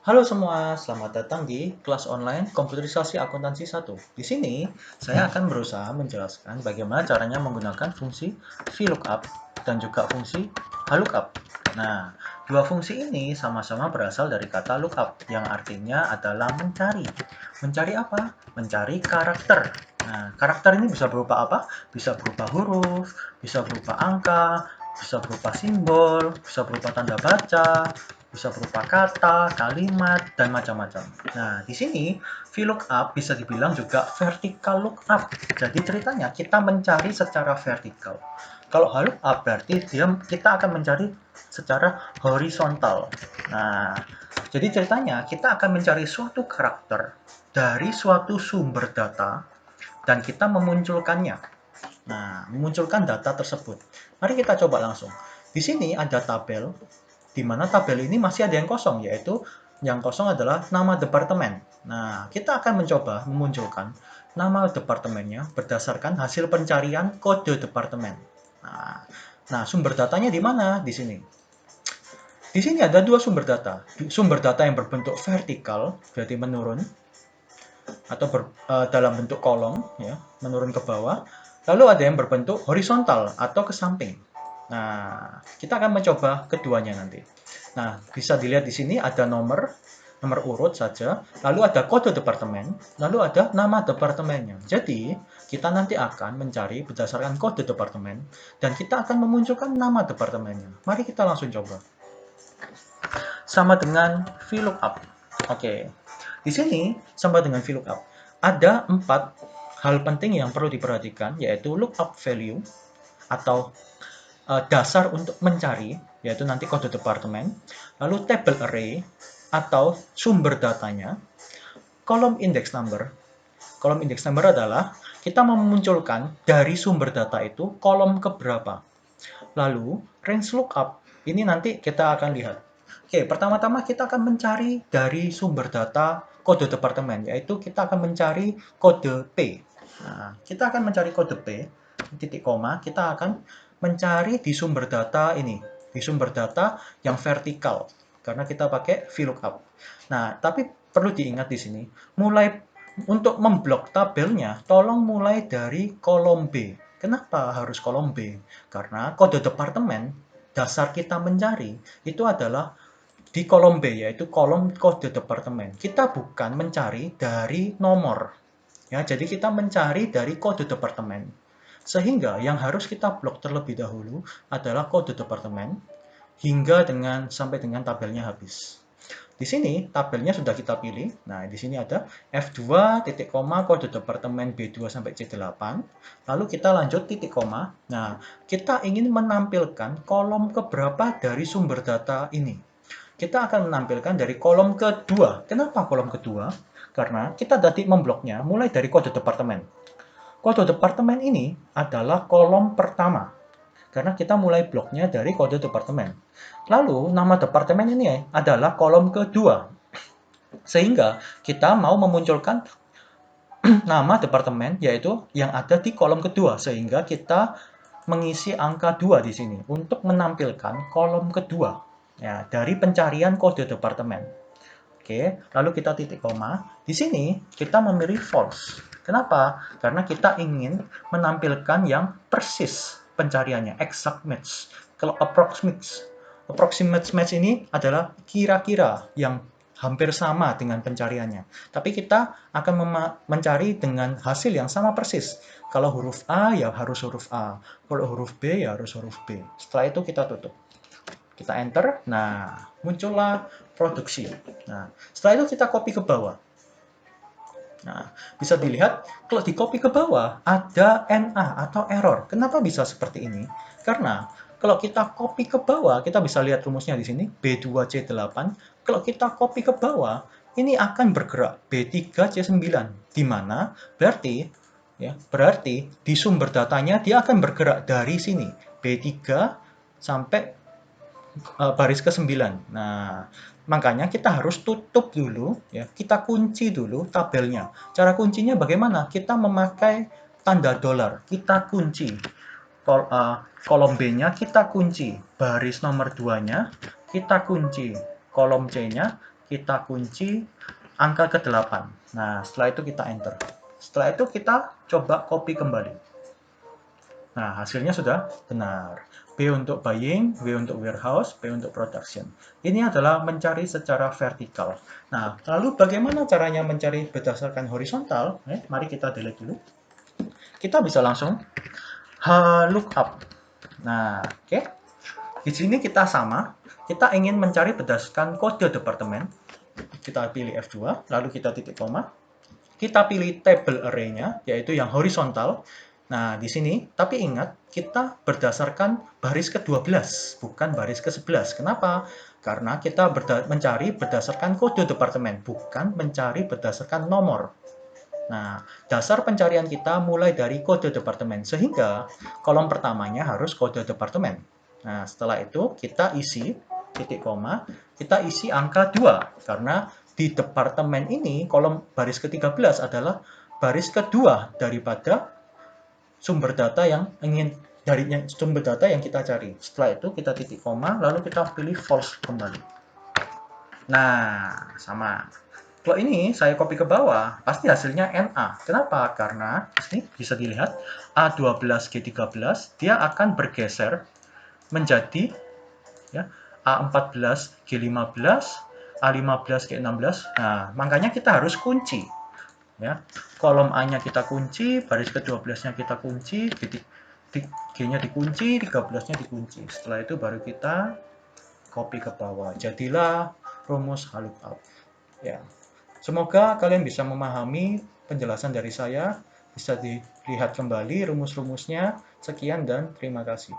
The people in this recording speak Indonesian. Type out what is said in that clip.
Halo semua, selamat datang di kelas online Komputerisasi Akuntansi 1. Di sini, saya akan berusaha menjelaskan bagaimana caranya menggunakan fungsi VLOOKUP dan juga fungsi HLOOKUP. Nah, dua fungsi ini sama-sama berasal dari kata lookup, yang artinya adalah mencari. Mencari apa? Mencari karakter. Nah, karakter ini bisa berupa apa? Bisa berupa huruf, bisa berupa angka, bisa berupa simbol, bisa berupa tanda baca, bisa berupa kata, kalimat, dan macam-macam. Nah, di sini VLOOKUP bisa dibilang juga vertical lookup. Jadi ceritanya kita mencari secara vertikal. Kalau HLOOKUP berarti kita akan mencari secara horizontal. Nah, jadi ceritanya kita akan mencari suatu karakter dari suatu sumber data dan kita memunculkannya. Nah, memunculkan data tersebut. Mari kita coba langsung. Di sini ada tabel di mana tabel ini masih ada yang kosong, yaitu yang kosong adalah nama departemen. Nah, kita akan mencoba memunculkan nama departemennya berdasarkan hasil pencarian kode departemen. Nah, sumber datanya di mana? Di sini. Di sini ada dua sumber data. Sumber data yang berbentuk vertikal, berarti menurun, atau dalam bentuk kolom, ya, menurun ke bawah. Lalu ada yang berbentuk horizontal atau ke samping. Nah, kita akan mencoba keduanya nanti. Nah, bisa dilihat di sini ada nomor urut saja, lalu ada kode departemen, lalu ada nama departemennya. Jadi, kita nanti akan mencari berdasarkan kode departemen, dan kita akan memunculkan nama departemennya. Mari kita langsung coba. Sama dengan VLOOKUP. Oke, di sini sama dengan VLOOKUP. Ada 4 hal penting yang perlu diperhatikan, yaitu lookup value atau dasar untuk mencari, yaitu nanti kode departemen, lalu table array atau sumber datanya, kolom index number. Kolom index number adalah kita memunculkan dari sumber data itu kolom keberapa. Lalu range lookup, ini nanti kita akan lihat. Oke, pertama-tama kita akan mencari dari sumber data kode departemen, yaitu kita akan mencari kode P. Nah, kita akan mencari kode P, titik koma, kita akan mencari di sumber data ini, di sumber data yang vertikal, karena kita pakai VLOOKUP. Nah, tapi perlu diingat di sini, untuk memblok tabelnya, tolong mulai dari kolom B. Kenapa harus kolom B? Karena kode departemen, dasar kita mencari, itu adalah di kolom B, yaitu kolom kode departemen. Kita bukan mencari dari nomor. Ya, jadi kita mencari dari kode departemen. Sehingga yang harus kita blok terlebih dahulu adalah kode departemen sampai dengan tabelnya habis. Di sini tabelnya sudah kita pilih. Nah, di sini ada F2 titik koma kode departemen B2 sampai C8. Lalu kita lanjut titik koma. Nah, kita ingin menampilkan kolom keberapa dari sumber data ini. Kita akan menampilkan dari kolom kedua. Kenapa kolom kedua? Karena kita tadi membloknya mulai dari kode departemen. Kode departemen ini adalah kolom pertama. Karena kita mulai bloknya dari kode departemen. Lalu, nama departemen ini adalah kolom kedua. Sehingga kita mau memunculkan nama departemen, yaitu yang ada di kolom kedua. Sehingga kita mengisi angka 2 di sini untuk menampilkan kolom kedua ya, dari pencarian kode departemen. Oke, lalu kita titik koma. Di sini kita memilih false. Kenapa? Karena kita ingin menampilkan yang persis pencariannya, exact match. Kalau approximate match ini adalah kira-kira yang hampir sama dengan pencariannya. Tapi kita akan mencari dengan hasil yang sama persis. Kalau huruf A, ya harus huruf A. Kalau huruf B, ya harus huruf B. Setelah itu kita tutup. Kita enter, nah muncullah produksi. Nah, setelah itu kita copy ke bawah. Nah, bisa dilihat kalau di copy ke bawah ada NA atau error. Kenapa bisa seperti ini? Karena kalau kita copy ke bawah, kita bisa lihat rumusnya di sini B2C8. Kalau kita copy ke bawah, ini akan bergerak B3C9, di mana berarti di sumber datanya dia akan bergerak dari sini B3 sampai baris ke-9. Nah, makanya kita harus tutup dulu, ya. Kita kunci dulu tabelnya. Cara kuncinya bagaimana? Kita memakai tanda dolar. Kita kunci. Kolom B-nya kita kunci. Baris nomor 2-nya kita kunci. Kolom C-nya kita kunci angka ke-8. Nah, setelah itu kita enter. Setelah itu kita coba copy kembali. Nah, hasilnya sudah benar. B untuk buying, W untuk warehouse, P untuk production. Ini adalah mencari secara vertikal. Nah, lalu bagaimana caranya mencari berdasarkan horizontal? Mari kita delete dulu. Kita bisa langsung lookup. Nah, oke. Di sini kita sama. Kita ingin mencari berdasarkan kode departemen. Kita pilih F2, lalu kita titik koma. Kita pilih table array-nya, yaitu yang horizontal. Nah, di sini, tapi ingat, kita berdasarkan baris ke-12, bukan baris ke-11. Kenapa? Karena kita mencari berdasarkan kode departemen, bukan mencari berdasarkan nomor. Nah, dasar pencarian kita mulai dari kode departemen, sehingga kolom pertamanya harus kode departemen. Nah, setelah itu kita isi, titik koma, kita isi angka 2, karena di departemen ini, kolom baris ke-13 adalah baris kedua daripada sumber data yang kita cari. Setelah itu kita titik koma, lalu kita pilih false kembali. Nah, sama. Kalau ini saya copy ke bawah, pasti hasilnya NA. Kenapa? Karena ini bisa dilihat A12G13 dia akan bergeser menjadi ya, A14G15, A15G16. Nah, makanya kita harus kunci. Ya, kolom A-nya kita kunci, baris ke-12-nya kita kunci, G-nya dikunci, 13-nya dikunci. Setelah itu baru kita copy ke bawah. Jadilah rumus lookup. Ya. Semoga kalian bisa memahami penjelasan dari saya, bisa dilihat kembali rumus-rumusnya. Sekian dan terima kasih.